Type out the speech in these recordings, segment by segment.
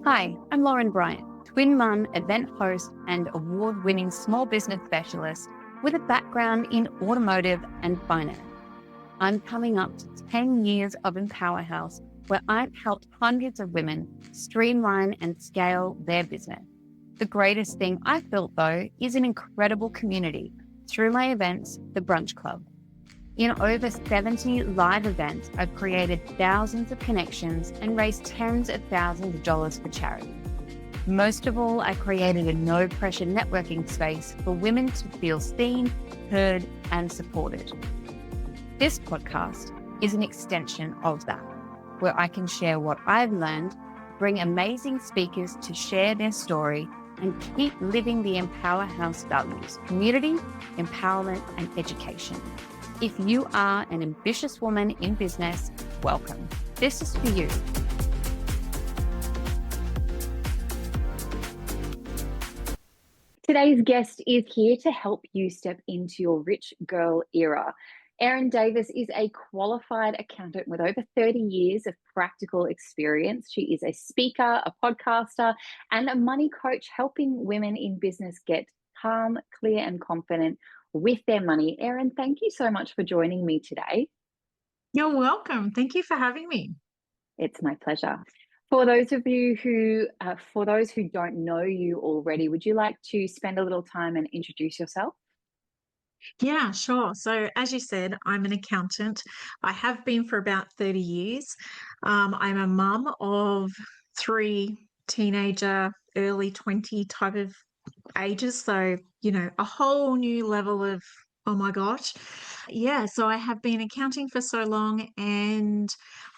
Hi, I'm Lauren Bryant, twin mum, event host, and award-winning small business specialist with a background in automotive and finance. I'm coming up to 10 years of Empower House, where I've helped hundreds of women streamline and scale their business. The greatest thing I've built, though, is an incredible community through my events, the Brunch Club. In over 70 live events, I've created thousands of connections and raised tens of thousands of dollars for charity. Most of all, I created a no-pressure networking space for women to feel seen, heard, and supported. This podcast is an extension of that, where I can share what I've learned, bring amazing speakers to share their story, and keep living the Empower House values: community, empowerment, and education. If you are an ambitious woman in business, welcome. This is for you. Today's guest is here to help you step into your rich girl era. Erin Davis is a qualified accountant with over 30 years of practical experience. She is a speaker, a podcaster, and a money coach, helping women in business get calm, clear, and confident with their money. Erin, thank you so much for joining me today. You're welcome. Thank you for having me. It's my pleasure. For those who don't know you already, would you like to spend a little time and introduce yourself? Yeah, sure. So, as you said, I'm an accountant. I have been for about 30 years. I'm a mum of three teenager, early 20 type of ages. So, a whole new level of, oh my gosh. Yeah, so I have been accounting for so long, and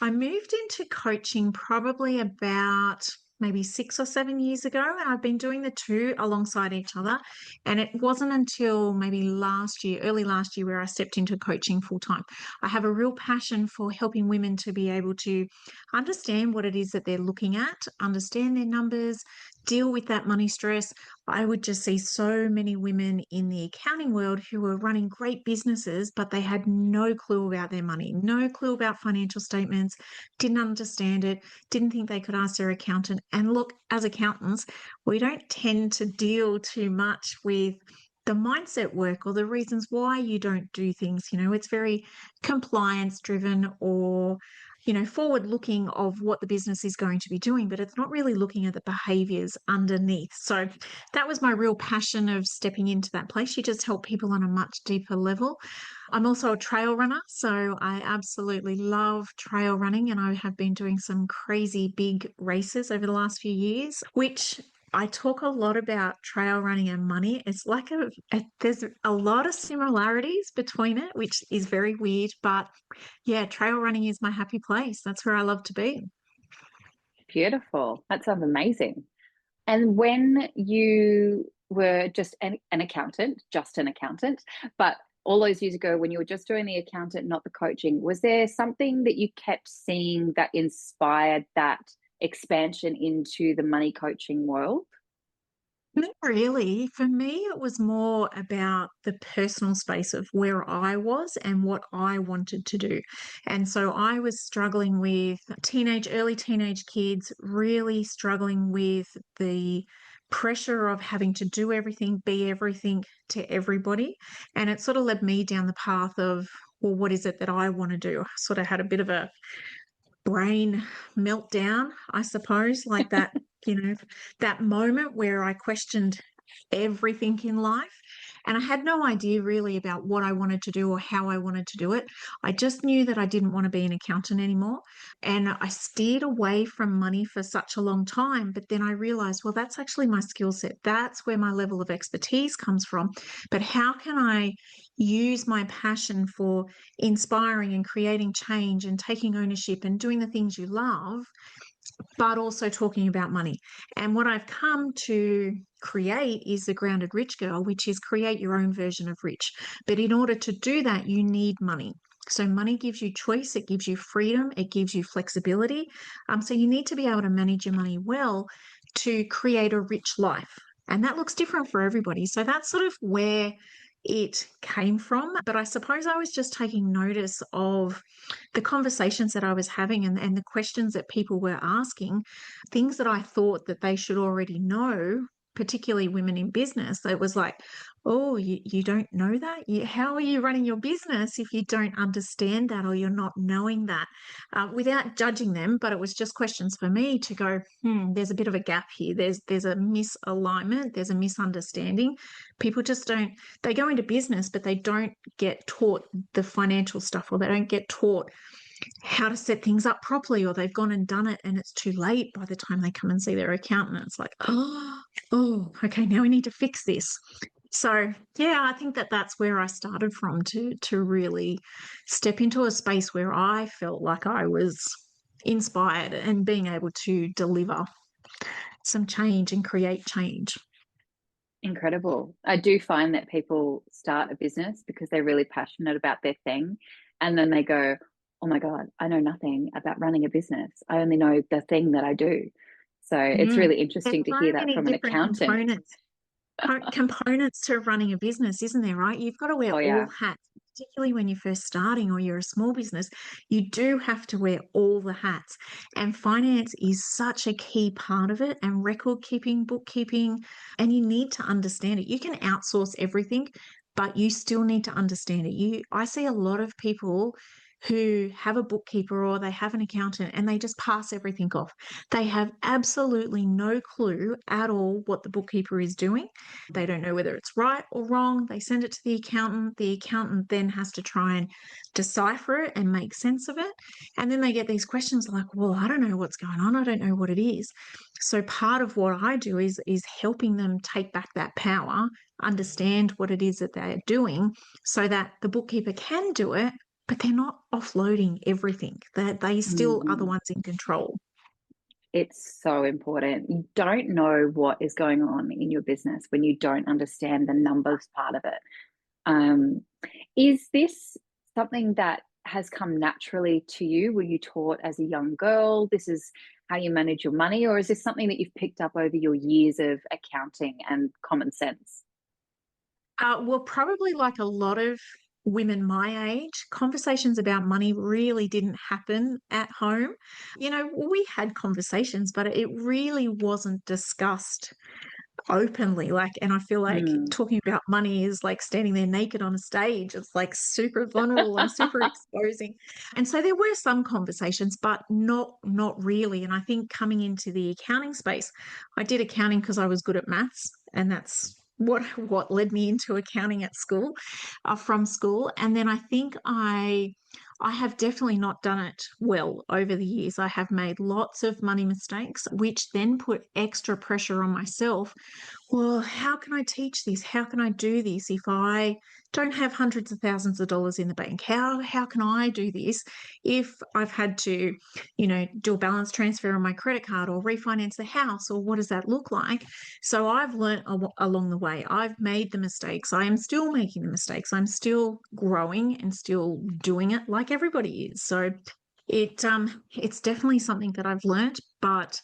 I moved into coaching probably about maybe 6 or 7 years ago. And I've been doing the two alongside each other. And it wasn't until maybe last year, early last year, where I stepped into coaching full time. I have a real passion for helping women to be able to understand what it is that they're looking at, understand their numbers, deal with that money stress. I would just see so many women in the accounting world who were running great businesses, but they had no clue about their money, no clue about financial statements, didn't understand it, didn't think they could ask their accountant. And look, as accountants, we don't tend to deal too much with the mindset work or the reasons why you don't do things. It's very compliance driven or forward looking of what the business is going to be doing, but it's not really looking at the behaviors underneath. So that was my real passion of stepping into that place. You just help people on a much deeper level. I'm also a trail runner, so I absolutely love trail running, and I have been doing some crazy big races over the last few years, which I talk a lot about trail running and money. It's like there's a lot of similarities between it, which is very weird, but yeah, trail running is my happy place. That's where I love to be. Beautiful. That sounds amazing. And when you were just an accountant, but all those years ago when you were just doing the accountant, not the coaching, was there something that you kept seeing that inspired that expansion into the money coaching world? Not really. For me, it was more about the personal space of where I was and what I wanted to do. And so I was struggling with early teenage kids, really struggling with the pressure of having to do everything, be everything to everybody. And it sort of led me down the path of, well, what is it that I want to do? I sort of had a bit of a brain meltdown, I suppose, like that, that moment where I questioned everything in life. And I had no idea really about what I wanted to do or how I wanted to do it. I just knew that I didn't want to be an accountant anymore. And I steered away from money for such a long time. But then I realized, well, that's actually my skill set. That's where my level of expertise comes from. But how can I use my passion for inspiring and creating change and taking ownership and doing the things you love, but also talking about money? And what I've come to create is the Grounded Rich Girl, which is create your own version of rich. But in order to do that, you need money. So money gives you choice, it gives you freedom, it gives you flexibility. So you need to be able to manage your money well to create a rich life. And that looks different for everybody. So that's sort of where it came from. But I suppose I was just taking notice of the conversations that I was having and the questions that people were asking, things that I thought that they should already know, particularly women in business. It was like, oh, you don't know that? How are you running your business if you don't understand that or you're not knowing that? Without judging them, but it was just questions for me to go, there's a bit of a gap here. There's a misalignment. There's a misunderstanding. People just don't, they go into business, but they don't get taught the financial stuff, or they don't get taught how to set things up properly, or they've gone and done it and it's too late by the time they come and see their accountant. It's like, okay, now we need to fix this. So yeah, I think that that's where I started from, to really step into a space where I felt like I was inspired and being able to deliver some change and create change. Incredible. I do find that people start a business because they're really passionate about their thing. And then they go, oh my God, I know nothing about running a business. I only know the thing that I do. So it's really There's interesting to so hear that many from an different accountant. components to running a business, isn't there, right? You've got to wear Oh, all yeah. hats, particularly when you're first starting or you're a small business. You do have to wear all the hats, and finance is such a key part of it, and record keeping, bookkeeping, and you need to understand it. You can outsource everything, but you still need to understand it. I see a lot of people who have a bookkeeper or they have an accountant and they just pass everything off. They have absolutely no clue at all what the bookkeeper is doing. They don't know whether it's right or wrong. They send it to the accountant. The accountant then has to try and decipher it and make sense of it. And then they get these questions like, well, I don't know what's going on. I don't know what it is. So part of what I do is helping them take back that power, understand what it is that they're doing so that the bookkeeper can do it, but they're not offloading everything. They still are the ones in control. It's so important. You don't know what is going on in your business when you don't understand the numbers part of it. Is this something that has come naturally to you? Were you taught as a young girl, this is how you manage your money? Or is this something that you've picked up over your years of accounting and common sense? Well, probably like a lot of women my age, conversations about money really didn't happen at home. We had conversations, but it really wasn't discussed openly. And I feel like Mm. talking about money is like standing there naked on a stage. It's like super vulnerable and super exposing. And so there were some conversations, but not really. And I think coming into the accounting space, I did accounting because I was good at maths, and that's what led me into accounting at school, from school. And then I think I have definitely not done it well over the years. I have made lots of money mistakes, which then put extra pressure on myself. Well, how can I teach this? How can I do this if I don't have hundreds of thousands of dollars in the bank? How can I do this if I've had to, do a balance transfer on my credit card or refinance the house, or what does that look like? So I've learned along the way. I've made the mistakes. I am still making the mistakes. I'm still growing and still doing it like everybody is. So it's definitely something that I've learned, but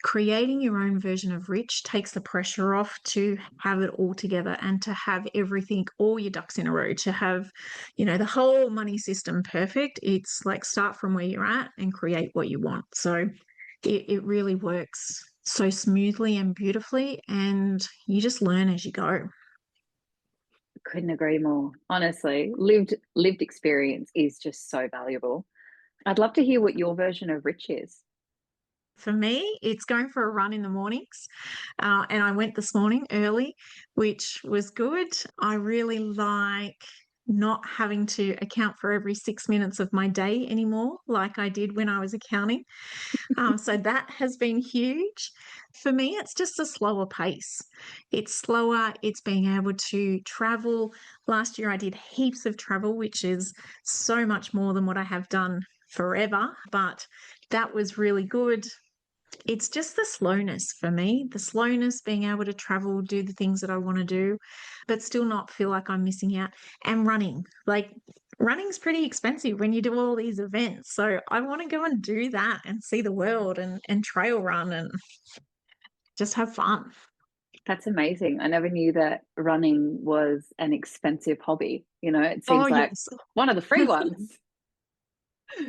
creating your own version of rich takes the pressure off to have it all together and to have everything, all your ducks in a row, to have, the whole money system perfect. It's like start from where you're at and create what you want. So it really works so smoothly and beautifully, and you just learn as you go. Couldn't agree more. Honestly, lived experience is just so valuable. I'd love to hear what your version of rich is. For me, it's going for a run in the mornings. And I went this morning early, which was good. I really like not having to account for every 6 minutes of my day anymore, like I did when I was accounting. So that has been huge. For me, it's just a slower pace. It's slower, it's being able to travel. Last year, I did heaps of travel, which is so much more than what I have done forever, but that was really good. It's just the slowness for me, the slowness, being able to travel, do the things that I want to do, but still not feel like I'm missing out. And running, like running's pretty expensive when you do all these events. So I want to go and do that and see the world and trail run and just have fun. That's amazing. I never knew that running was an expensive hobby. It Oh, seems like yes. one of the free ones.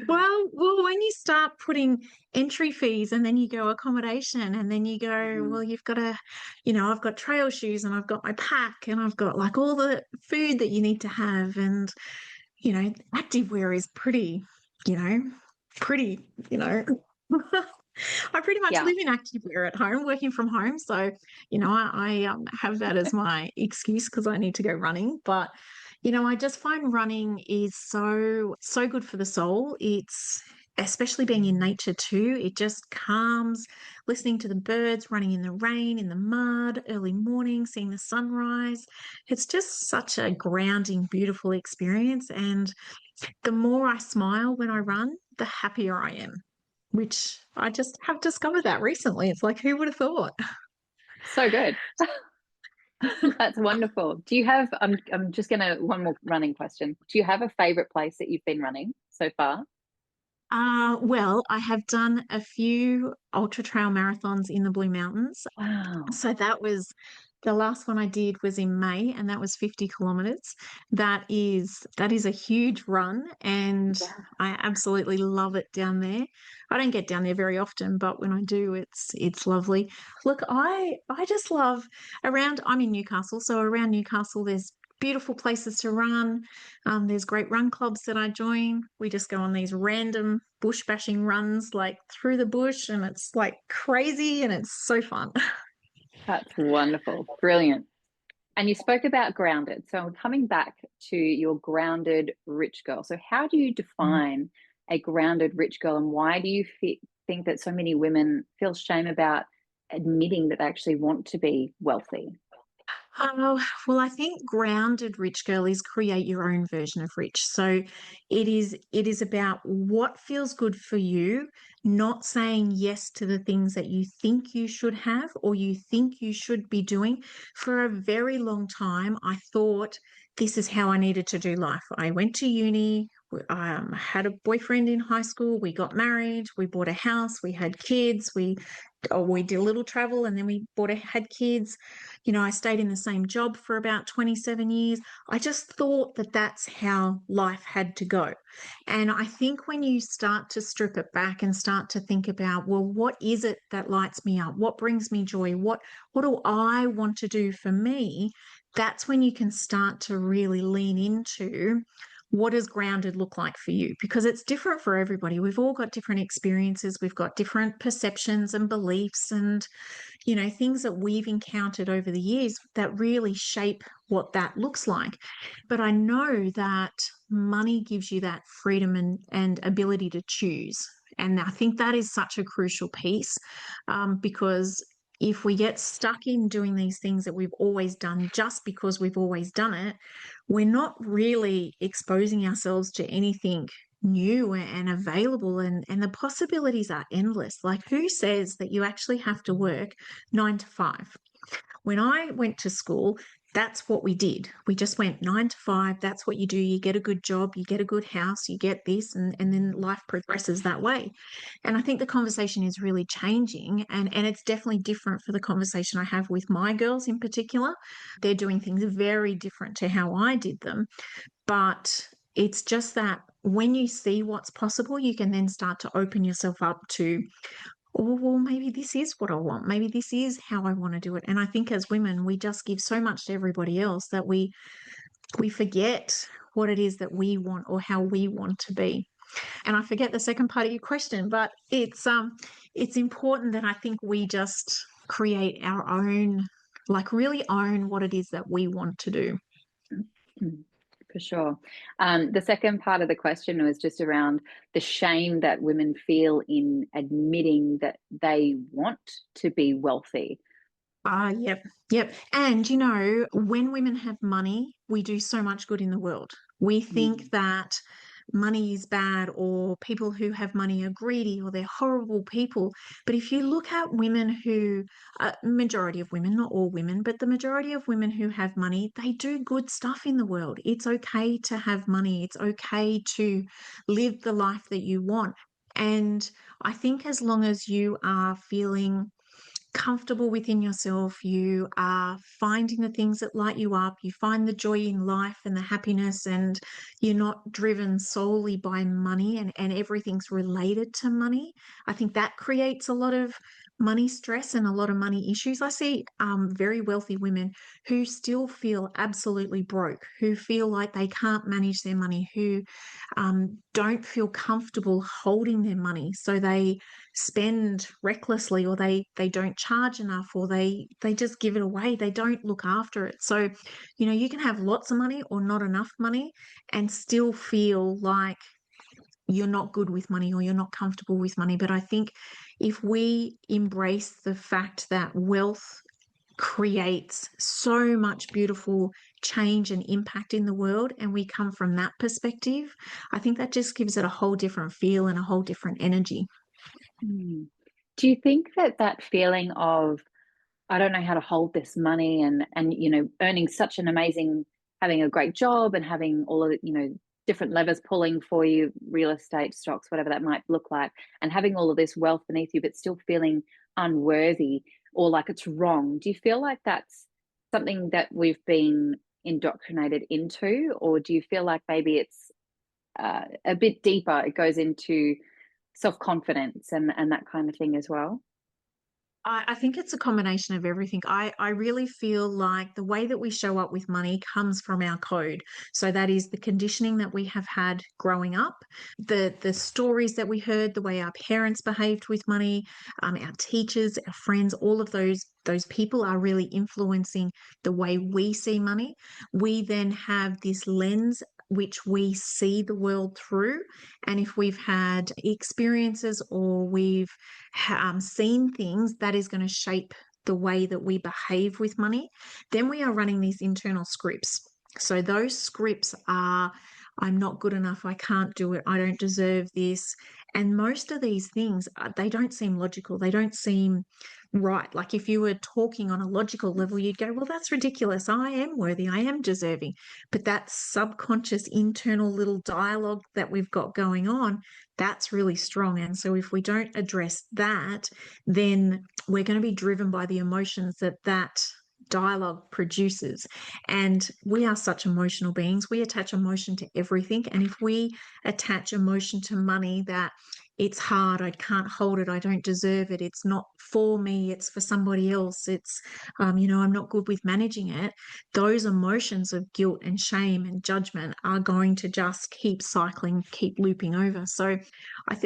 Well, when you start putting entry fees and then you go accommodation and then you go, Mhm. well, you've got to, I've got trail shoes and I've got my pack and I've got like all the food that you need to have. And, activewear is pretty, you know, pretty, I pretty much Yeah. live in activewear at home, working from home. So, I have that as my excuse because I need to go running. But, I just find running is so good for the soul. It's especially being in nature too. It just calms, listening to the birds, running in the rain, in the mud, early morning, seeing the sunrise. It's just such a grounding, beautiful experience. And the more I smile when I run, the happier I am, which I just have discovered that recently. It's like, who would have thought? So good. That's wonderful. Do you have, I'm just gonna, one more running question. Do you have a favorite place that you've been running so far? Well, I have done a few ultra trail marathons in the Blue Mountains. Wow. So that was the last one I did was in May, and that was 50 kilometers. That is a huge run, and Yeah. I absolutely love it down there. I don't get down there very often, but when I do, it's lovely. Look, I just love around. I'm in Newcastle, so around Newcastle, there's beautiful places to run. There's great run clubs that I join. We just go on these random bush bashing runs, like through the bush, and it's like crazy, and it's so fun. That's wonderful. Brilliant. And you spoke about grounded. So I'm coming back to your grounded rich girl. So how do you define a grounded rich girl, and why do you think that so many women feel shame about admitting that they actually want to be wealthy? Well, I think grounded rich girl is create your own version of rich. So it is about what feels good for you, not saying yes to the things that you think you should have or you think you should be doing. For a very long time, I thought this is how I needed to do life. I went to uni, had a boyfriend in high school, we got married, we bought a house, we had kids, we did a little travel and then we had kids. I stayed in the same job for about 27 years. I just thought that that's how life had to go. And I think when you start to strip it back and start to think about, well, what is it that lights me up? What brings me joy? What do I want to do for me? That's when you can start to really lean into what does grounded look like for you? Because it's different for everybody. We've all got different experiences. We've got different perceptions and beliefs and things that we've encountered over the years that really shape what that looks like. But I know that money gives you that freedom and ability to choose. And I think that is such a crucial piece, because if we get stuck in doing these things that we've always done just because we've always done it, we're not really exposing ourselves to anything new and available, and the possibilities are endless. Like, who says that you actually have to work 9 to 5? When I went to school, that's what we did. We just went 9 to 5. That's what you do. You get a good job, you get a good house, you get this, and then life progresses that way. And I think the conversation is really changing, and it's definitely different for the conversation I have with my girls in particular. They're doing things very different to how I did them. But it's just that when you see what's possible, you can then start to open yourself up to, oh, well, maybe this is what I want. Maybe this is how I want to do it. And I think as women, we just give so much to everybody else that we forget what it is that we want or how we want to be. And I forget the second part of your question, but it's important that I think we just create our own, like really own what it is that we want to do. For sure. The second part of the question was just around the shame that women feel in admitting that they want to be wealthy. Yep, yep. And when women have money, we do so much good in the world. We think Mm. that money is bad, or people who have money are greedy, or they're horrible people. But if you look at women who, majority of women, not all women, but the majority of women who have money, they do good stuff in the world. It's okay to have money. It's okay to live the life that you want. And I think as long as you are feeling comfortable within yourself, you are finding the things that light you up, you find the joy in life and the happiness, and you're not driven solely by money and everything's related to money. I think that creates a lot of money stress and a lot of money issues. I see very wealthy women who still feel absolutely broke, who feel like they can't manage their money, who don't feel comfortable holding their money. So they spend recklessly, or they don't charge enough, or they just give it away. They don't look after it. So, you can have lots of money or not enough money and still feel like you're not good with money or you're not comfortable with money. But I think if we embrace the fact that wealth creates so much beautiful change and impact in the world, and we come from that perspective, I think that just gives it a whole different feel and a whole different energy. Do you think that feeling of, I don't know how to hold this money, and earning such an amazing, having a great job and having all of the, different levers pulling for you, real estate, stocks, whatever that might look like, and having all of this wealth beneath you, but still feeling unworthy or like it's wrong? Do you feel like that's something that we've been indoctrinated into, or do you feel like maybe it's a bit deeper? It goes into self-confidence and that kind of thing as well. I think it's a combination of everything. I really feel like the way that we show up with money comes from our code. So that is the conditioning that we have had growing up, the stories that we heard, the way our parents behaved with money, our teachers, our friends, all of those people are really influencing the way we see money. We then have this lens which we see the world through. And if we've had experiences or we've seen things, that is going to shape the way that we behave with money. Then we are running these internal scripts. So those scripts are, I'm not good enough, I can't do it, I don't deserve this. And most of these things, they don't seem logical. They don't seem right. Like if you were talking on a logical level, you'd go, well, that's ridiculous. I am worthy. I am deserving. But that subconscious internal little dialogue that we've got going on, that's really strong. And so if we don't address that, then we're going to be driven by the emotions that dialogue produces. And we are such emotional beings. We attach emotion to everything. And if we attach emotion to money, that it's hard, I can't hold it, I don't deserve it, it's not for me, it's for somebody else, it's I'm not good with managing it, those emotions of guilt and shame and judgment are going to just keep cycling, keep looping over. So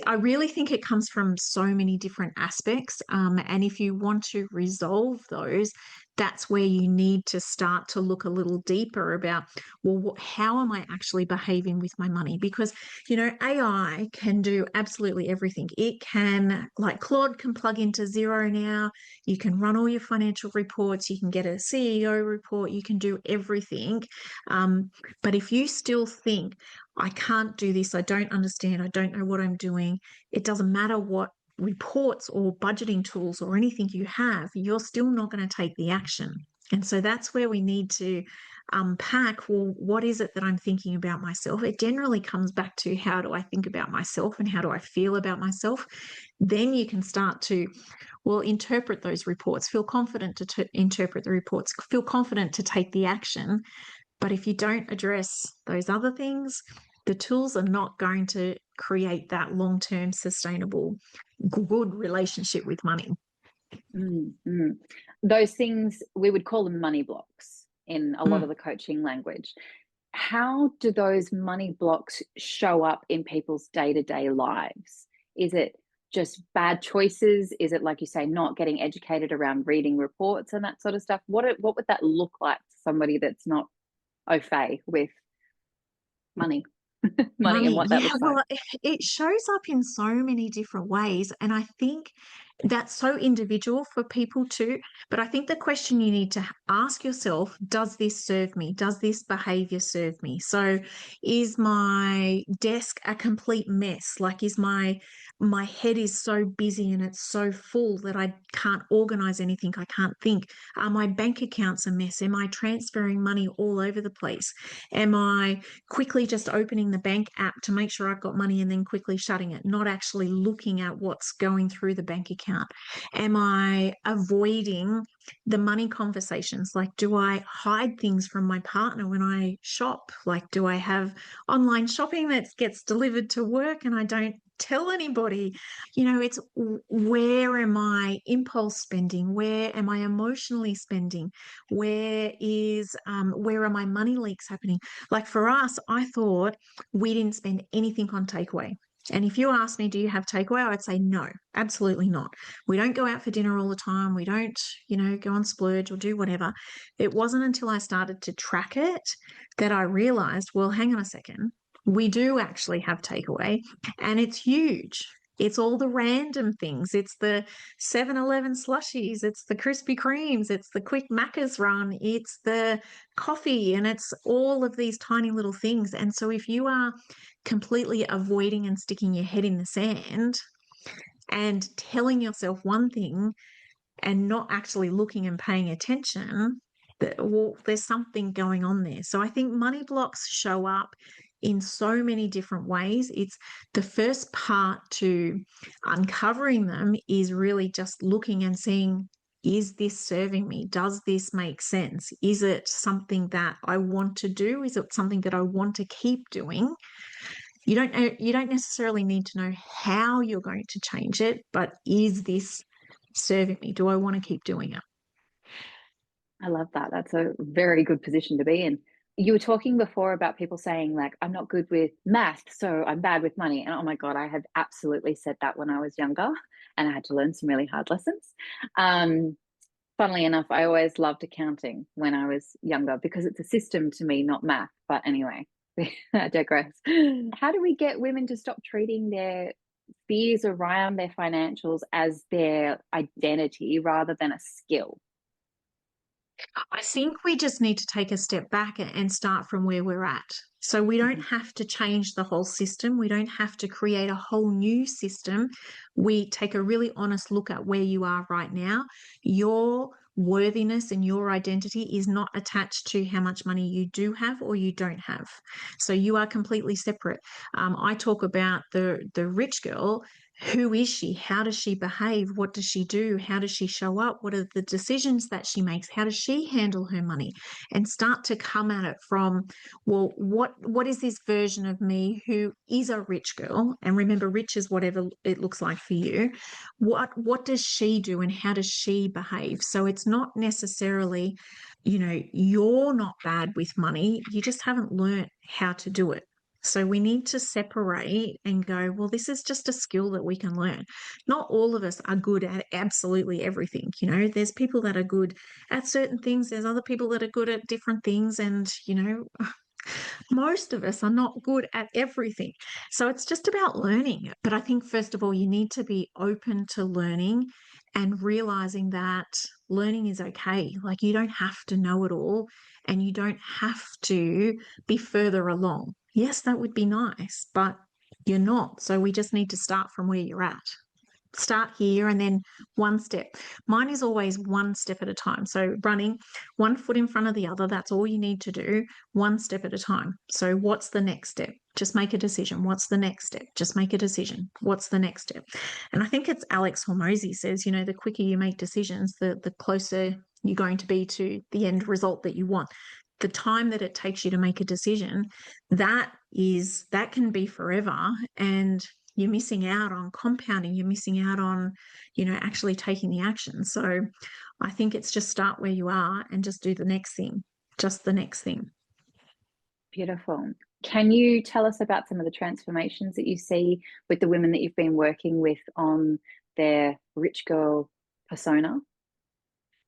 I really think it comes from so many different aspects, and if you want to resolve those, that's where you need to start to look a little deeper about, well, how am I actually behaving with my money? Because, AI can do absolutely everything. It can, like Claude can plug into Xero now. You can run all your financial reports. You can get a CEO report. You can do everything. But if you still think, I can't do this, I don't understand, I don't know what I'm doing, it doesn't matter what reports or budgeting tools or anything you have, you're still not going to take the action. And so that's where we need to unpack, well, what is it that I'm thinking about myself? It generally comes back to, how do I think about myself and how do I feel about myself? Then you can start to, well, interpret those reports, feel confident to interpret the reports, feel confident to take the action. But if you don't address those other things, the tools are not going to create that long-term sustainable good relationship with money. Those things, we would call them money blocks in a lot of the coaching language. How do those money blocks show up in people's day-to-day lives? Is it just bad choices? Is it, like you say, not getting educated around reading reports and that sort of stuff? What would that look like to somebody that's not au fait with money? money and what that looks like? Well, it shows up in so many different ways, and I think that's so individual for people too. But I think the question you need to ask yourself, does this serve me? Does this behavior serve me? So is my desk a complete mess? Like, is my my head is so busy and it's so full that I can't organize anything. I can't think. Are my bank accounts a mess? Am I transferring money all over the place? Am I quickly just opening the bank app to make sure I've got money and then quickly shutting it, not actually looking at what's going through the bank account? Am I avoiding the money conversations? Like, do I hide things from my partner when I shop? Like, do I have online shopping that gets delivered to work and I don't tell anybody? It's where am I impulse spending? Where am I emotionally spending? Where are my money leaks happening? Like for us, I thought we didn't spend anything on takeaway. And if you ask me, do you have takeaway? I would say no, absolutely not. We don't go out for dinner all the time. We don't, go on splurge or do whatever. It wasn't until I started to track it that I realized, well, hang on a second. We do actually have takeaway and it's huge. It's all the random things. It's the 7-Eleven slushies. It's the Krispy Kremes. It's the quick Macca's run. It's the coffee, and it's all of these tiny little things. And so if you are completely avoiding and sticking your head in the sand and telling yourself one thing and not actually looking and paying attention, well, there's something going on there. So I think money blocks show up in so many different ways. It's the first part to uncovering them is really just looking and seeing, is this serving me? Does this make sense? Is it something that I want to do? Is it something that I want to keep doing? You don't necessarily need to know how you're going to change it, but is this serving me? Do I want to keep doing it? I love that. That's a very good position to be in. You were talking before about people saying, like, I'm not good with math, so I'm bad with money. And oh my God, I have absolutely said that when I was younger and I had to learn some really hard lessons. Funnily enough, I always loved accounting when I was younger because it's a system to me, not math. But anyway, I digress. How do we get women to stop treating their fears around their financials as their identity rather than a skill? I think we just need to take a step back and start from where we're at. So we don't have to change the whole system. We don't have to create a whole new system. We take a really honest look at where you are right now. Your worthiness and your identity is not attached to how much money you do have or you don't have. So you are completely separate. I talk about the rich girl. Who is she? How does she behave? What does she do? How does she show up? What are the decisions that she makes? How does she handle her money? And start to come at it from, well, what is this version of me who is a rich girl? And remember, rich is whatever it looks like for you. What does she do and how does she behave? So it's not necessarily, you're not bad with money. You just haven't learned how to do it. So we need to separate and go, well, this is just a skill that we can learn. Not all of us are good at absolutely everything. There's people that are good at certain things. There's other people that are good at different things. And, most of us are not good at everything. So it's just about learning. But I think, first of all, you need to be open to learning and realizing that learning is okay. Like, you don't have to know it all and you don't have to be further along. Yes, that would be nice, but you're not. So we just need to start from where you're at. Start here and then one step. Mine is always one step at a time. So running one foot in front of the other, that's all you need to do, one step at a time. So what's the next step? Just make a decision. What's the next step? Just make a decision. What's the next step? And I think it's Alex Hormozy says, the quicker you make decisions, the closer you're going to be to the end result that you want. The time that it takes you to make a decision, that can be forever. And you're missing out on compounding. You're missing out on, actually taking the action. So I think it's just start where you are and just do the next thing, just the next thing. Beautiful. Can you tell us about some of the transformations that you see with the women that you've been working with on their rich girl persona?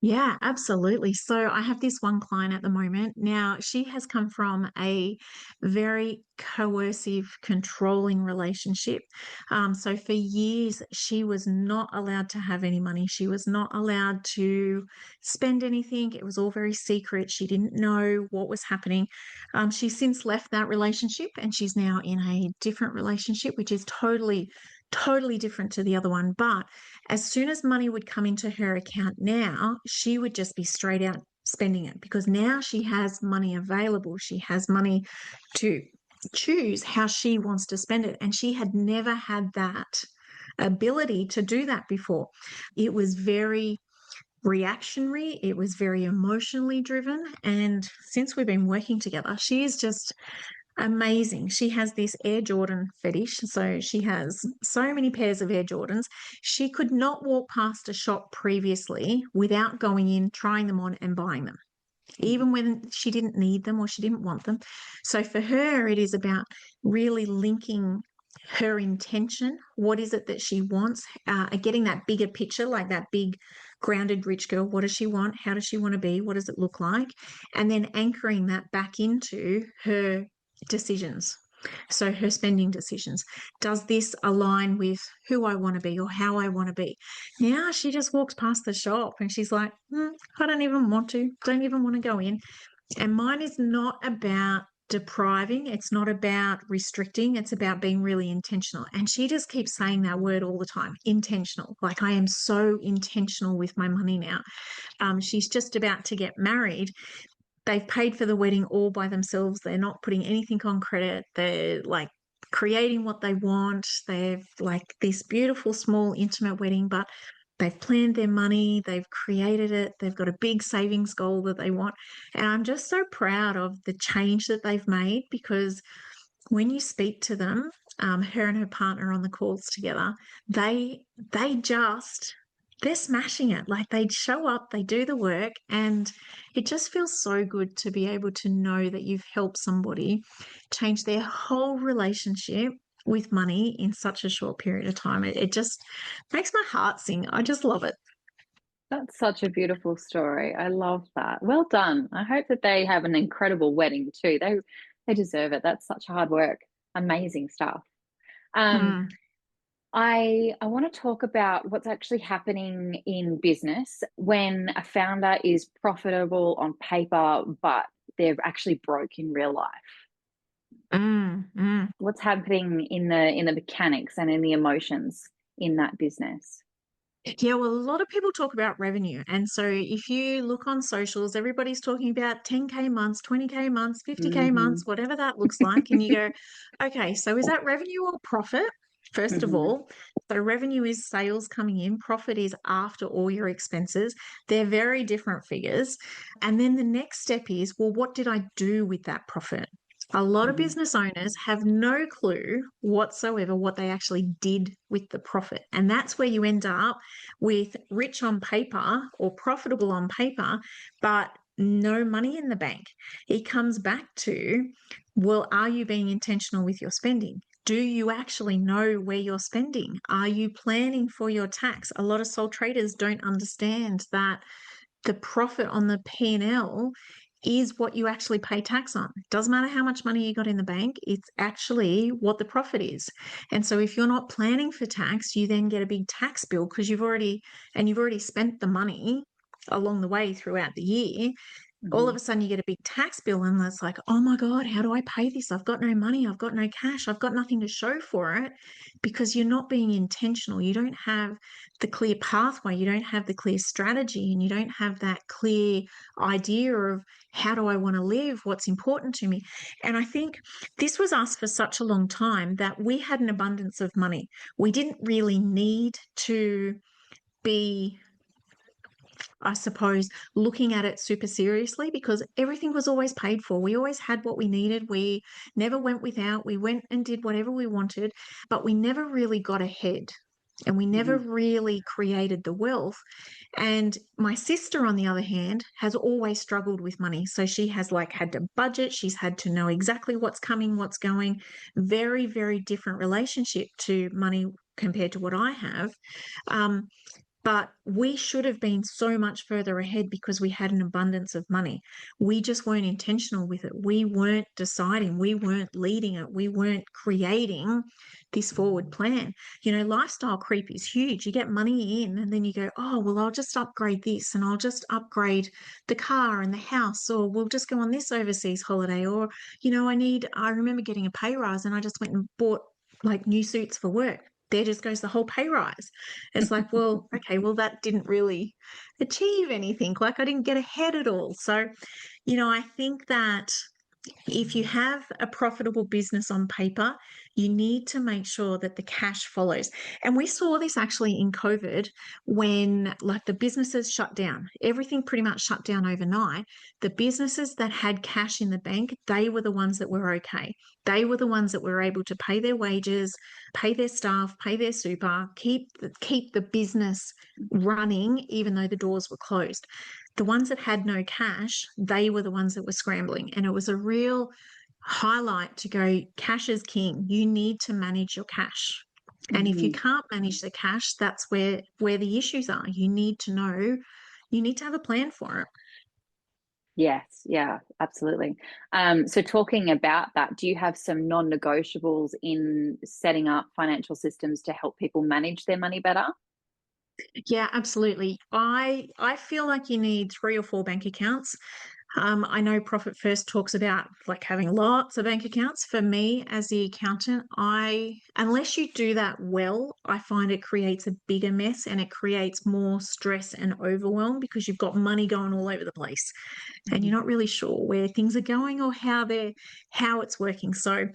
Yeah, absolutely. So I have this one client at the moment. Now, she has come from a very coercive, controlling relationship. So for years, she was not allowed to have any money. She was not allowed to spend anything. It was all very secret. She didn't know what was happening. She's since left that relationship and she's now in a different relationship, which is totally different to the other one. But as soon as money would come into her account now, she would just be straight out spending it, because now she has money available. She has money to choose how she wants to spend it. And she had never had that ability to do that before. It was very reactionary, it was very emotionally driven. And since we've been working together, she is just amazing. She has this Air Jordan fetish. So she has so many pairs of Air Jordans. She could not walk past a shop previously without going in, trying them on, and buying them, even when she didn't need them or she didn't want them. So for her, it is about really linking her intention. What is it that she wants? Getting that bigger picture, like that big, grounded, rich girl. What does she want? How does she want to be? What does it look like? And then anchoring that back into her decisions. So her spending decisions. Does this align with who I want to be or how I want to be? Now she just walks past the shop and she's like, I don't even want to, don't even want to go in. And mine is not about depriving. It's not about restricting. It's about being really intentional. And she just keeps saying that word all the time, intentional. Like, I am so intentional with my money now. She's just about to get married. They've paid for the wedding all by themselves. They're not putting anything on credit. They're like creating what they want. They've like this beautiful, small, intimate wedding, but they've planned their money. They've created it. They've got a big savings goal that they want. And I'm just so proud of the change that they've made, because when you speak to them, her and her partner on the calls together, they just they're smashing it. Like, they show up, they do the work, and it just feels so good to be able to know that you've helped somebody change their whole relationship with money in such a short period of time. It just makes my heart sing. I just love it. That's such a beautiful story. I love that. Well done. I hope that they have an incredible wedding too. They deserve it. That's such hard work. Amazing stuff. Um, Mm. I want to talk about what's actually happening in business when a founder is profitable on paper, but they're actually broke in real life. Mm, mm. What's happening in the mechanics and in the emotions in that business? Yeah, well, a lot of people talk about revenue. And so if you look on socials, everybody's talking about 10K months, 20K months, 50K Hmm. months, whatever that looks like. And you go, okay, so is that revenue or profit? First of Hmm. all, so revenue is sales coming in, profit is after all your expenses. They're very different figures. And then the next step is, well, what did I do with that profit? A lot of Hmm. business owners have no clue whatsoever what they actually did with the profit. And that's where you end up with rich on paper or profitable on paper, but no money in the bank. It comes back to, well, are you being intentional with your spending? Do you actually know where you're spending? Are you planning for your tax? A lot of sole traders don't understand that the profit on the P&L is what you actually pay tax on. It doesn't matter how much money you got in the bank, it's actually what the profit is. And so if you're not planning for tax, you then get a big tax bill because you've already spent the money along the way throughout the year. All of Hmm. a sudden you get a big tax bill and it's like, oh my God, how do I pay this? I've got no money, I've got no cash, I've got nothing to show for it, because you're not being intentional. You don't have the clear pathway, you don't have the clear strategy, and you don't have that clear idea of how do I want to live, what's important to me. And I think this was us for such a long time that we had an abundance of money. We didn't really need to be, I suppose, looking at it super seriously, because everything was always paid for. We always had what we needed. We never went without. We went and did whatever we wanted, but we never really got ahead, and we never Hmm. really created the wealth. And my sister, on the other hand, has always struggled with money. So she has like had to budget. She's had to know exactly what's coming, what's going. Very, very different relationship to money compared to what I have. Um, but we should have been so much further ahead because we had an abundance of money. We just weren't intentional with it. We weren't deciding. We weren't leading it. We weren't creating this forward plan. You know, lifestyle creep is huge. You get money in and then you go, oh, well, I'll just upgrade this and I'll just upgrade the car and the house, or we'll just go on this overseas holiday. Or, I remember getting a pay rise and I just went and bought like new suits for work. there just goes the whole pay rise. It's like, well, okay, well, that didn't really achieve anything. Like, I didn't get ahead at all. So, I think that if you have a profitable business on paper, you need to make sure that the cash follows. And we saw this actually in COVID when like the businesses shut down. Everything pretty much shut down overnight. The businesses that had cash in the bank, they were the ones that were okay. They were the ones that were able to pay their wages, pay their staff, pay their super, keep the business running even though the doors were closed. The ones that had no cash, they were the ones that were scrambling. And it was a real highlight to go, cash is king. You need to manage your cash. And if you can't manage the cash, that's where the issues are. You need to know, you need to have a plan for it. Yes, yeah, absolutely. So talking about that, do you have some non-negotiables in setting up financial systems to help people manage their money better? Yeah, absolutely. I feel like you need 3 or 4 bank accounts. I know Profit First talks about like having lots of bank accounts. For me, as the accountant, unless you do that well, I find it creates a bigger mess and it creates more stress and overwhelm because you've got money going all over the place and you're not really sure where things are going or how it's working. So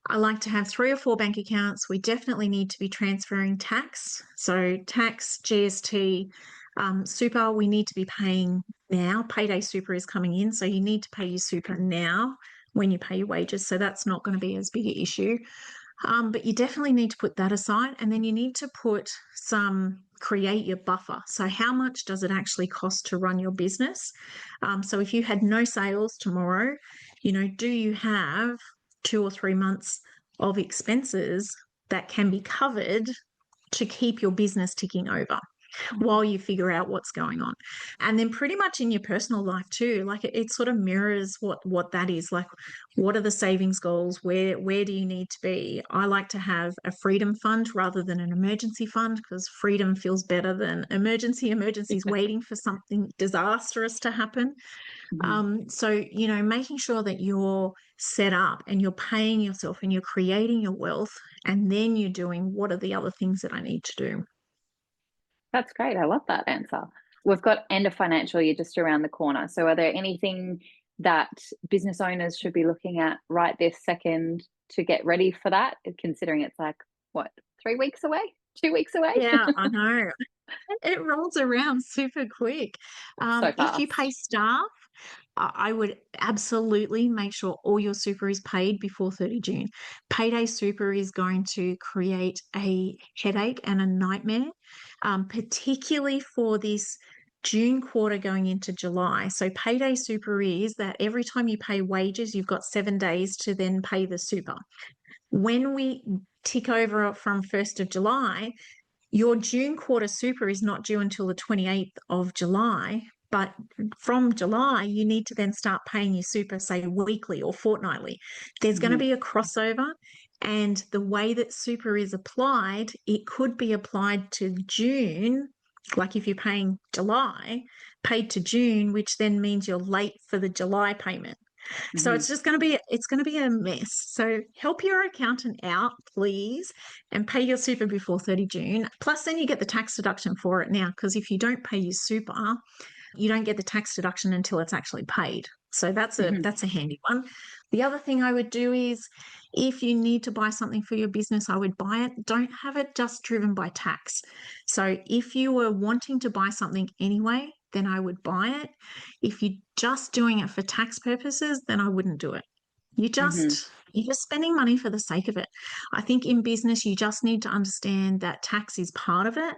I like to have 3 or 4 bank accounts. We definitely need to be transferring tax. So tax, GST, super, we need to be paying now. Payday super is coming in, so you need to pay your super now when you pay your wages. So that's not going to be as big an issue. But you definitely need to put that aside, and then you need to create your buffer. So how much does it actually cost to run your business? So if you had no sales tomorrow, do you have 2 or 3 months of expenses that can be covered to keep your business ticking over while you figure out what's going on? And then pretty much in your personal life too, like it sort of mirrors what that is. Like, what are the savings goals? Where do you need to be? I like to have a freedom fund rather than an emergency fund because freedom feels better than emergency. Emergency is waiting for something disastrous to happen. So, making sure that you're set up and you're paying yourself and you're creating your wealth, and then you're doing what are the other things that I need to do. That's great. I love that answer. We've got end of financial year just around the corner. So are there anything that business owners should be looking at right this second to get ready for that, considering it's like, what, 3 weeks away? 2 weeks away? Yeah, I know. It rolls around super quick. So If you fast. pay staff, I would absolutely make sure all your super is paid before 30 June. Payday super is going to create a headache and a nightmare, particularly for this June quarter going into July. So payday super is that every time you pay wages, you've got 7 days to then pay the super. When we tick over from 1st of July, your June quarter super is not due until the 28th of July, but from July, you need to then start paying your super, say, weekly or fortnightly. There's going to be a crossover, and the way that super is applied, it could be applied to June, like if you're paying July, paid to June, which then means you're late for the July payment. So it's going to be a mess. So help your accountant out, please, and pay your super before 30 June. Plus, then you get the tax deduction for it now, because if you don't pay your super, you don't get the tax deduction until it's actually paid. So that's a handy one. The other thing I would do is, if you need to buy something for your business, I would buy it. Don't have it just driven by tax. So if you were wanting to buy something anyway, then I would buy it. If you're just doing it for tax purposes, then I wouldn't do it. You're just spending money for the sake of it. I think in business, you just need to understand that tax is part of it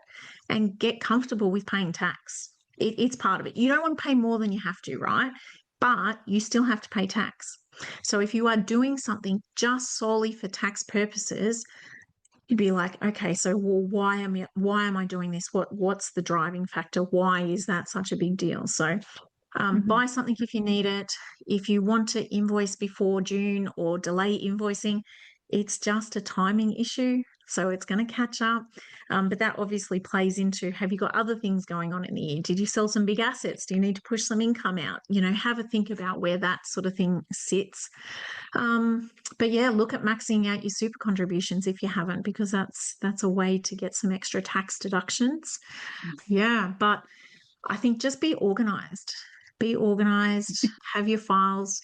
and get comfortable with paying tax. It's part of it. You don't want to pay more than you have to, right? But you still have to pay tax. So if you are doing something just solely for tax purposes, you'd be like, okay, so well, why am I doing this? What's the driving factor? Why is that such a big deal? So buy something if you need it. If you want to invoice before June or delay invoicing, it's just a timing issue. So it's going to catch up. But that obviously plays into, have you got other things going on in the year? Did you sell some big assets? Do you need to push some income out? Have a think about where that sort of thing sits. But yeah, look at maxing out your super contributions if you haven't, because that's a way to get some extra tax deductions. Yeah, but I think just be organized. Be organized, have your files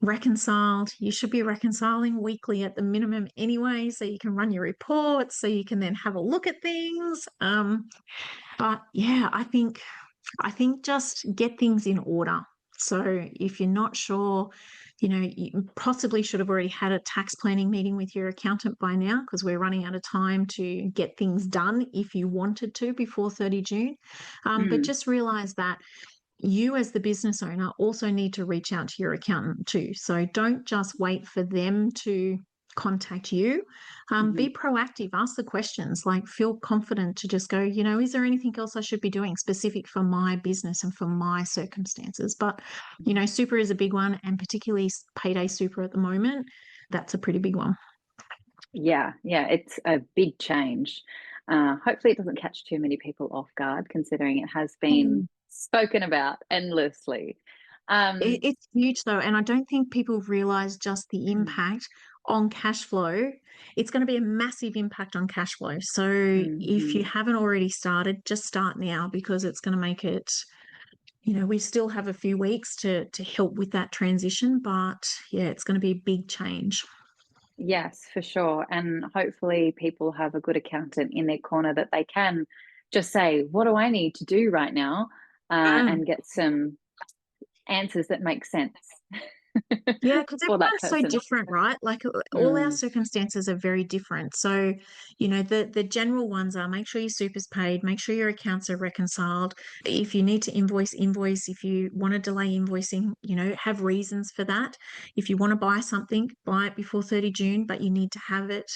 reconciled. You should be reconciling weekly at the minimum anyway, so you can run your reports, so you can then have a look at things. But yeah, I think just get things in order. So if you're not sure, you possibly should have already had a tax planning meeting with your accountant by now, because we're running out of time to get things done if you wanted to before 30 June. But just realize that you as the business owner also need to reach out to your accountant too. So don't just wait for them to contact you. Be proactive, ask the questions, like feel confident to just go, is there anything else I should be doing specific for my business and for my circumstances? But, super is a big one, and particularly payday super at the moment, that's a pretty big one. Yeah, it's a big change. Hopefully, it doesn't catch too many people off guard, considering it has been spoken about endlessly. It's huge though, and I don't think people realize just the impact on cash flow. It's going to be a massive impact on cash flow. So if you haven't already started, just start now, because it's going to make it, we still have a few weeks to help with that transition, but yeah, it's going to be a big change. Yes, for sure. And hopefully, people have a good accountant in their corner that they can just say, what do I need to do right now? Mm. And get some answers that make sense Yeah, because for that everyone's so person. different, right? Like all our Mm, circumstances are very different. So, the general ones are, make sure your super's paid, make sure your accounts are reconciled. If you need to invoice. If you want to delay invoicing, have reasons for that. If you want to buy something, buy it before 30 June, but you need to have it.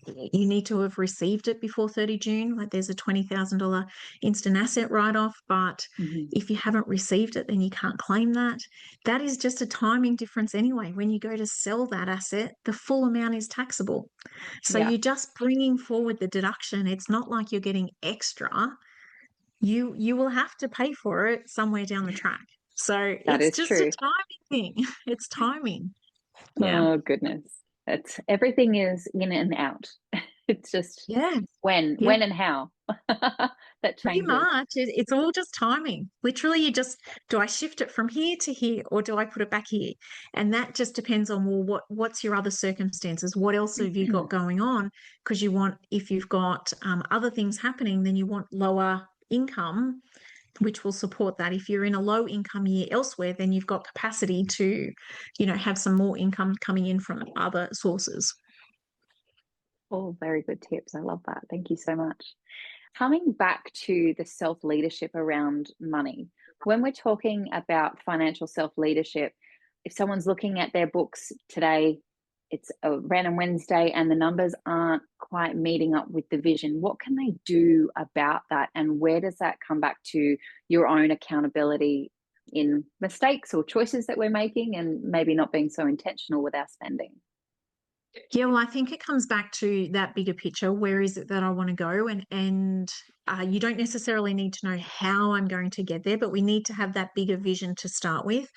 You need to have received it before 30 June. Like there's a $20,000 instant asset write-off, but mhm. if you haven't received it, then you can't claim that. That is just a timing difference anyway. When you go to sell that asset, the full amount is taxable. So Yeah, you're just bringing forward the deduction. It's not like you're getting extra. You will have to pay for it somewhere down the track. So that it's is just a true. timing thing. It's timing. Yeah. Oh, goodness. It's everything is in and out. It's just Yeah. when, Yeah. when and how that Pretty changes. much. It's all just timing. Literally, do I shift it from here to here, or do I put it back here? And that just depends on, well, what's your other circumstances? What else have you got going on? Because if you've got other things happening, then you want lower income, which will support that. If you're in a low income year elsewhere, then you've got capacity to, have some more income coming in from other sources. All very good tips. I love that. Thank you so much. Coming back to the self leadership around money, when we're talking about financial self leadership, if someone's looking at their books today, it's a random Wednesday and the numbers aren't quite meeting up with the vision, what can they do about that? And where does that come back to your own accountability in mistakes or choices that we're making and maybe not being so intentional with our spending? Yeah, well, I think it comes back to that bigger picture. Where is it that I want to go? And you don't necessarily need to know how I'm going to get there, but we need to have that bigger vision to start with.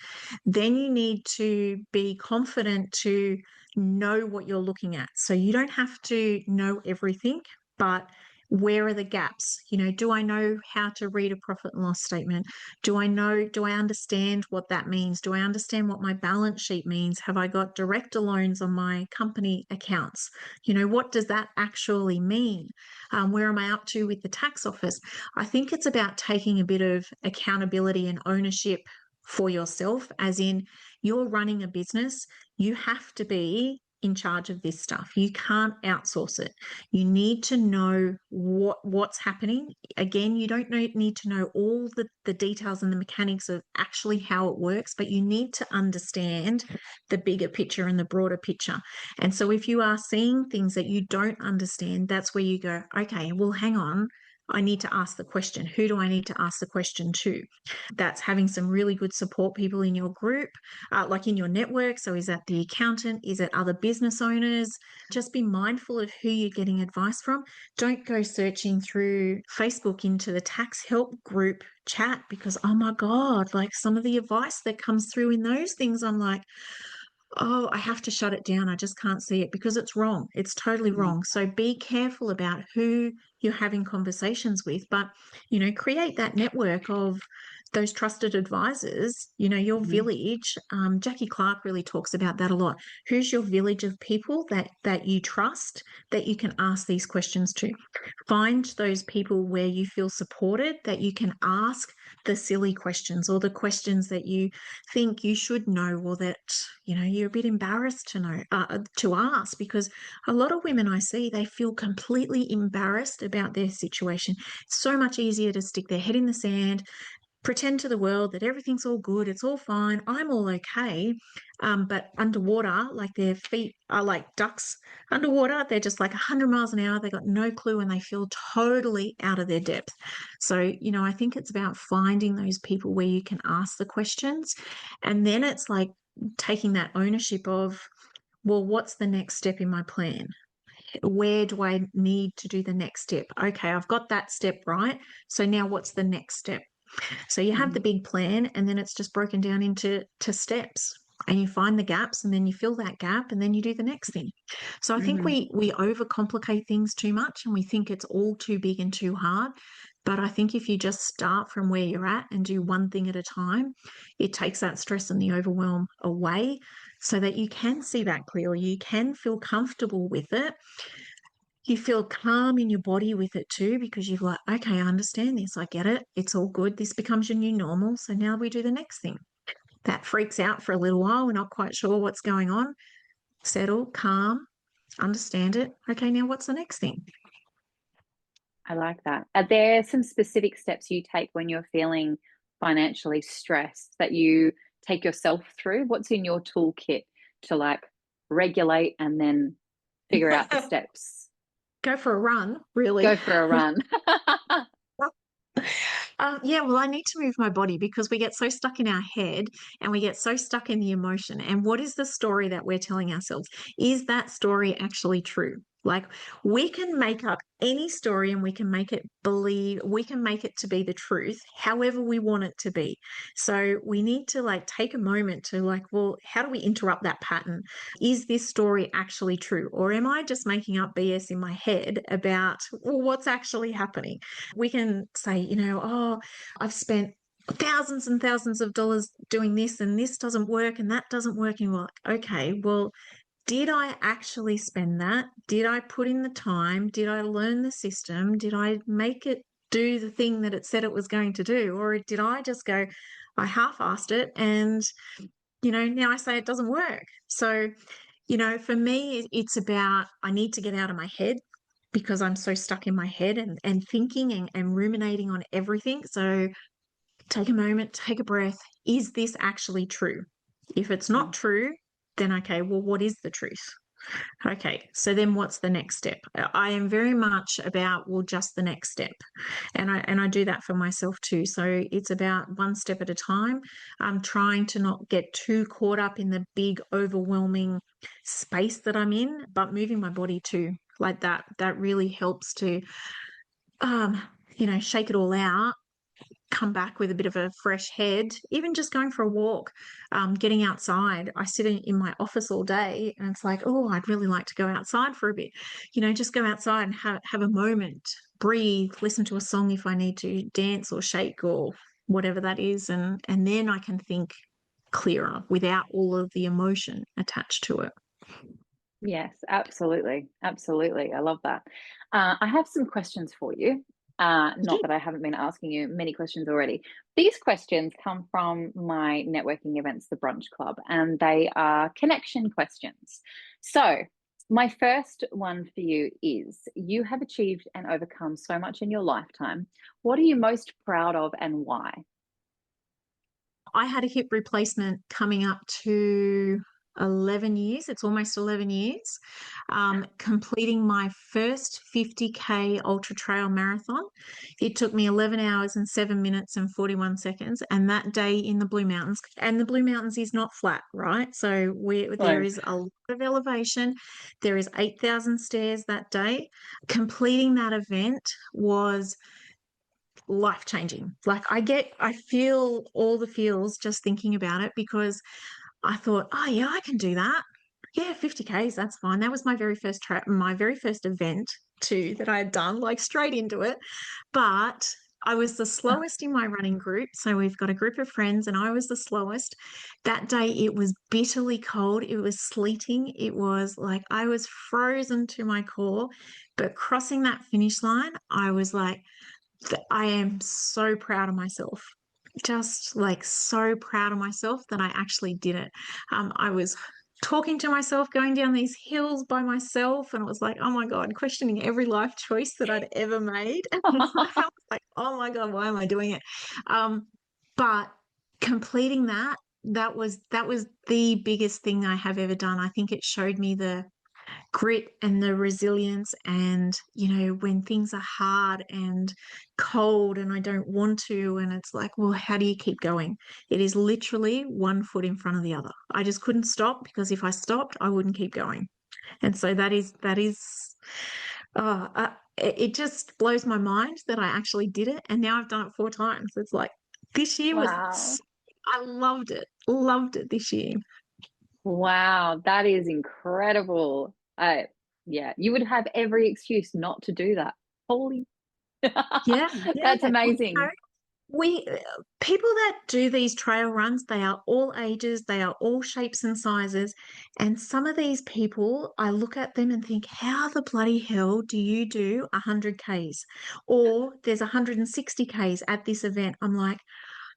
Then you need to be confident to know what you're looking at. So you don't have to know everything, but where are the gaps? Do I know how to read a profit and loss statement? Do I understand what that means? Do I understand what my balance sheet means? Have I got director loans on my company accounts? What does that actually mean? Where am I up to with the tax office? I think it's about taking a bit of accountability and ownership for yourself, as in you're running a business, you have to be in charge of this stuff. You can't outsource it. You need to know what's happening. Again, you don't need to know all the details and the mechanics of actually how it works, but you need to understand the bigger picture and the broader picture. And so if you are seeing things that you don't understand, that's where you go, okay, well, hang on. I need to ask the question. Who do I need to ask the question to? That's having some really good support people in your group, like in your network. So is that the accountant? Is it other business owners? Just be mindful of who you're getting advice from. Don't go searching through Facebook into the tax help group chat because, oh my God, like some of the advice that comes through in those things, I'm like, oh, I have to shut it down. I just can't see it because it's wrong. It's totally wrong. So be careful about who you're having conversations with, but, create that network of those trusted advisors, your village. Jackie Clark really talks about that a lot. Who's your village of people that you trust, that you can ask these questions to? Find those people where you feel supported, that you can ask the silly questions or the questions that you think you should know, or that you're a bit embarrassed to know to ask, because a lot of women I see, they feel completely embarrassed about their situation. It's so much easier to stick their head in the sand, pretend to the world that everything's all good, it's all fine, I'm all okay. But underwater, like their feet are like ducks underwater. They're just like 100 miles an hour. They got no clue and they feel totally out of their depth. So, I think it's about finding those people where you can ask the questions. And then it's like taking that ownership of, well, what's the next step in my plan? Where do I need to do the next step? Okay, I've got that step right. So now what's the next step? So you have the big plan, and then it's just broken down into steps, and you find the gaps, and then you fill that gap, and then you do the next thing. So I think we overcomplicate things too much, and we think it's all too big and too hard. But I think if you just start from where you're at and do one thing at a time, it takes that stress and the overwhelm away so that you can see that clearly. You can feel comfortable with it. You feel calm in your body with it too, because you're like, okay, I understand this. I get it. It's all good. This becomes your new normal. So now we do the next thing. That freaks out for a little while. We're not quite sure what's going on. Settle, calm, understand it. Okay, now what's the next thing? I like that. Are there some specific steps you take when you're feeling financially stressed that you take yourself through? What's in your toolkit to like regulate and then figure out the steps? Go for a run, really. Go for a run. Yeah, well, I need to move my body because we get so stuck in our head and we get so stuck in the emotion. And what is the story that we're telling ourselves? Is that story actually true? Like, we can make up any story and we can make it to be the truth, however we want it to be. So we need to like take a moment to like, well, how do we interrupt that pattern? Is this story actually true? Or am I just making up BS in my head about, well, what's actually happening? We can say, oh, I've spent thousands and thousands of dollars doing this and this doesn't work and that doesn't work. And we're like, okay, well, did I actually spend that? Did I put in the time? Did I learn the system? Did I make it do the thing that it said it was going to do? Or did I just go, I half-assed it and, now I say it doesn't work. So, for me, it's about, I need to get out of my head because I'm so stuck in my head and thinking and ruminating on everything. So take a moment, take a breath. Is this actually true? If it's not true, then okay, well, what is the truth? Okay, so then what's the next step? I am very much about, well, just the next step. And I do that for myself too. So it's about one step at a time. I'm trying to not get too caught up in the big, overwhelming space that I'm in, but moving my body too, like that really helps to shake it all out, come back with a bit of a fresh head. Even just going for a walk, getting outside. I sit in my office all day and it's like, oh, I'd really like to go outside for a bit. Just go outside and have a moment, breathe, listen to a song if I need to, dance or shake or whatever that is, and then I can think clearer without all of the emotion attached to it. Yes, absolutely. Absolutely. I love that. I have some questions for you. Not that I haven't been asking you many questions already. These questions come from my networking events, the Brunch Club, and they are connection questions. So, my first one for you is, you have achieved and overcome so much in your lifetime. What are you most proud of and why? I had a hip replacement coming up to 11 years. It's almost 11 years. Completing my first 50K ultra trail marathon. It took me 11 hours and 7 minutes and 41 seconds. And that day in the Blue Mountains, and the Blue Mountains is not flat, right? So there Right. is a lot of elevation. There is 8,000 stairs that day. Completing that event was life changing. Like I feel all the feels just thinking about it, because I thought, oh yeah, I can do that. Yeah, 50Ks, that's fine. That was my very first my very first event too that I had done, like straight into it. But I was the slowest in my running group. So we've got a group of friends and I was the slowest. That day it was bitterly cold. It was sleeting. It was like I was frozen to my core. But crossing that finish line, I was like, I am so proud of myself. Just like so proud of myself that I actually did it. I was talking to myself going down these hills by myself, and it was like, oh my God, questioning every life choice that I'd ever made. And I was like, oh my God, why am I doing it? But completing that was the biggest thing I have ever done. I think it showed me the grit and the resilience, and when things are hard and cold and I don't want to, and it's like, well, how do you keep going? It is literally one foot in front of the other. I just couldn't stop, because if I stopped I wouldn't keep going. And so that is it just blows my mind that I actually did it, and now I've done it 4 times. It's like this year Wow. I loved it this year. Wow, that is incredible. Yeah, you would have every excuse not to do that. Holy. Yeah, yeah. That's amazing. We people that do these trail runs, they are all ages, they are all shapes and sizes. And some of these people, I look at them and think, how the bloody hell do you do 100Ks? Or there's 160Ks at this event. I'm like,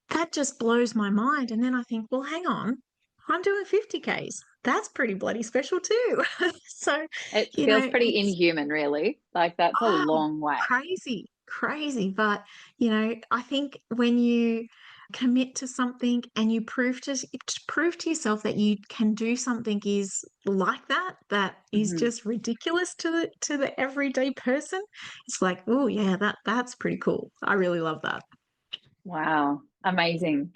that just blows my mind. And then I think, well, hang on, I'm doing 50Ks. That's pretty bloody special too. So, It feels pretty it's inhuman, really. Like that's a oh, long way. crazy, crazy. But, I think when you commit to something and you prove to yourself that you can do something is like that is Mhm. just ridiculous to the everyday person. It's like, oh yeah, that's pretty cool. I really love that. Wow, amazing.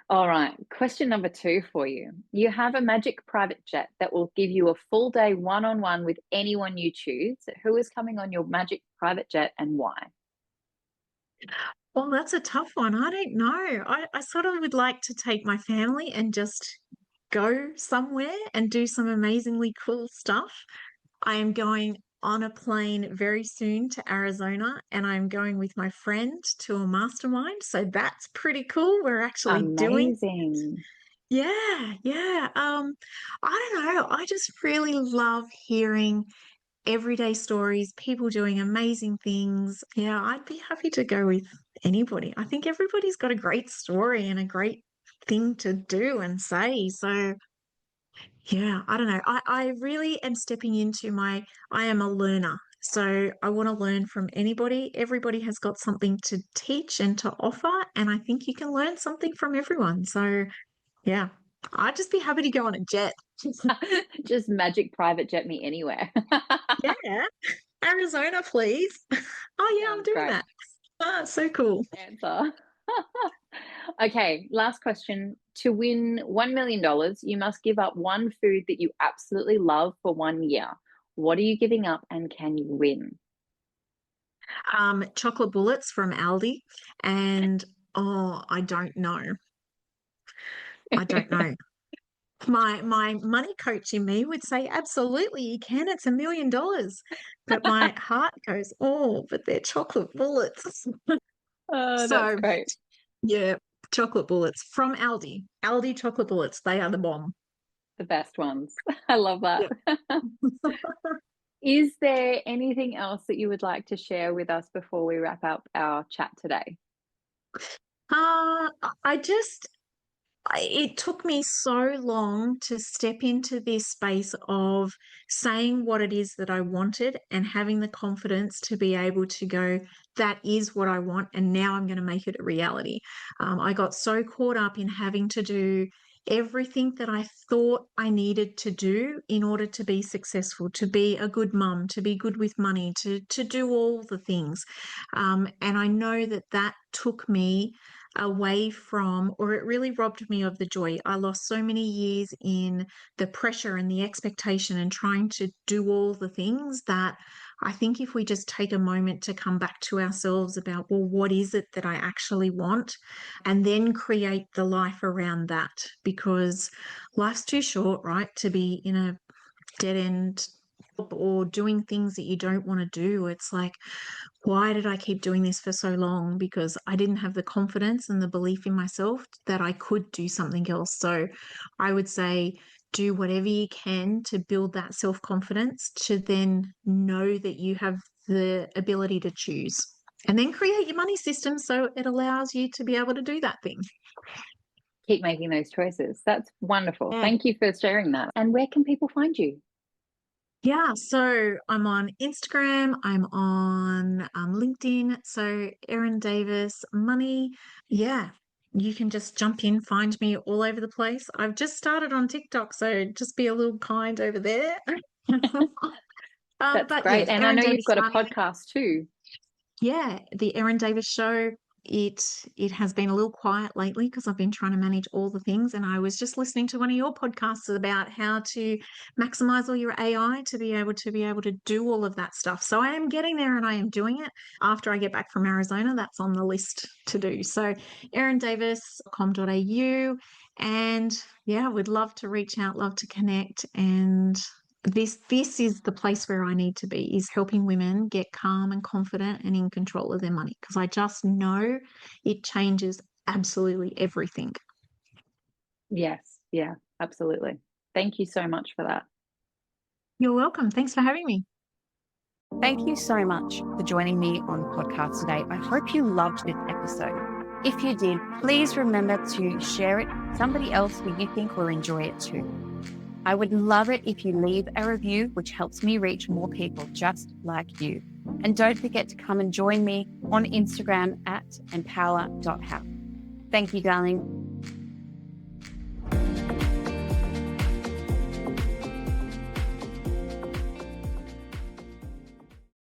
All right, question number 2 for you. You have a magic private jet that will give you a full day one-on-one with anyone you choose. Who is coming on your magic private jet and why? Well, that's a tough one. I don't know. I sort of would like to take my family and just go somewhere and do some amazingly cool stuff. I am going on a plane very soon to Arizona, and I'm going with my friend to a mastermind. So that's pretty cool. We're actually doing, Amazing. yeah, yeah. I don't know. I just really love hearing everyday stories, people doing amazing things. Yeah, I'd be happy to go with anybody. I think everybody's got a great story and a great thing to do and say. So yeah, I don't know. I really am stepping into I am a learner. So I want to learn from anybody. Everybody has got something to teach and to offer. And I think you can learn something from everyone. So yeah, I'd just be happy to go on a jet. Just magic private jet me anywhere. Yeah, Arizona, please. Oh yeah, I'm Sounds doing great. that. Ah, so cool. Answer. Okay, last question. To win $1 million, you must give up one food that you absolutely love for 1 year. What are you giving up and can you win? Chocolate bullets from Aldi, and oh, I don't know. I don't know. My money coach in me would say, absolutely, you can. It's $1 million. But my heart goes, oh, but they're chocolate bullets. Oh, that's So great. yeah, chocolate bullets from Aldi. Aldi chocolate bullets. They are the bomb. The best ones. I love that. Yep. Is there anything else that you would like to share with us before we wrap up our chat today? Uh, I just it took me so long to step into this space of saying what it is that I wanted and having the confidence to be able to go, that is what I want, and now I'm going to make it a reality. I got so caught up in having to do everything that I thought I needed to do in order to be successful, to be a good mum, to be good with money, to do all the things. And I know that that took me away from, or it really robbed me of the joy. I lost so many years in the pressure and the expectation and trying to do all the things that I think if we just take a moment to come back to ourselves about, well, what is it that I actually want? And then create the life around that, because life's too short, right, to be in a dead end or doing things that you don't want to do. It's like, why did I keep doing this for so long? Because I didn't have the confidence and the belief in myself that I could do something else. So I would say, do whatever you can to build that self-confidence, to then know that you have the ability to choose, and then create your money system so it allows you to be able to do that thing. Keep making those choices. That's wonderful. Yeah. Thank you for sharing that. And where can people find you? Yeah, so I'm on Instagram, I'm on LinkedIn. So Erin Davis Money. Yeah, you can just jump in, find me all over the place. I've just started on TikTok, so just be a little kind over there. That's But great. yes, And I Erin know you've Davis got a Money. podcast too. Yeah, the Erin Davis Show. It has been a little quiet lately because I've been trying to manage all the things. And I was just listening to one of your podcasts about how to maximize all your AI to be able to do all of that stuff. So I am getting there and I am doing it. After I get back from Arizona, that's on the list to do. So erindavis.com.au. And yeah, we'd love to reach out, love to connect. And this is the place where I need to be, is helping women get calm and confident and in control of their money, because I just know it changes absolutely everything. Yes. Yeah, absolutely. Thank you so much for that. You're welcome. Thanks for having me. Thank you so much for joining me on the podcast today. I hope you loved this episode. If you did, please remember to share it with somebody else who you think will enjoy it too. I would love it if you leave a review, which helps me reach more people just like you. And don't forget to come and join me on Instagram at empower.health. Thank you, darling.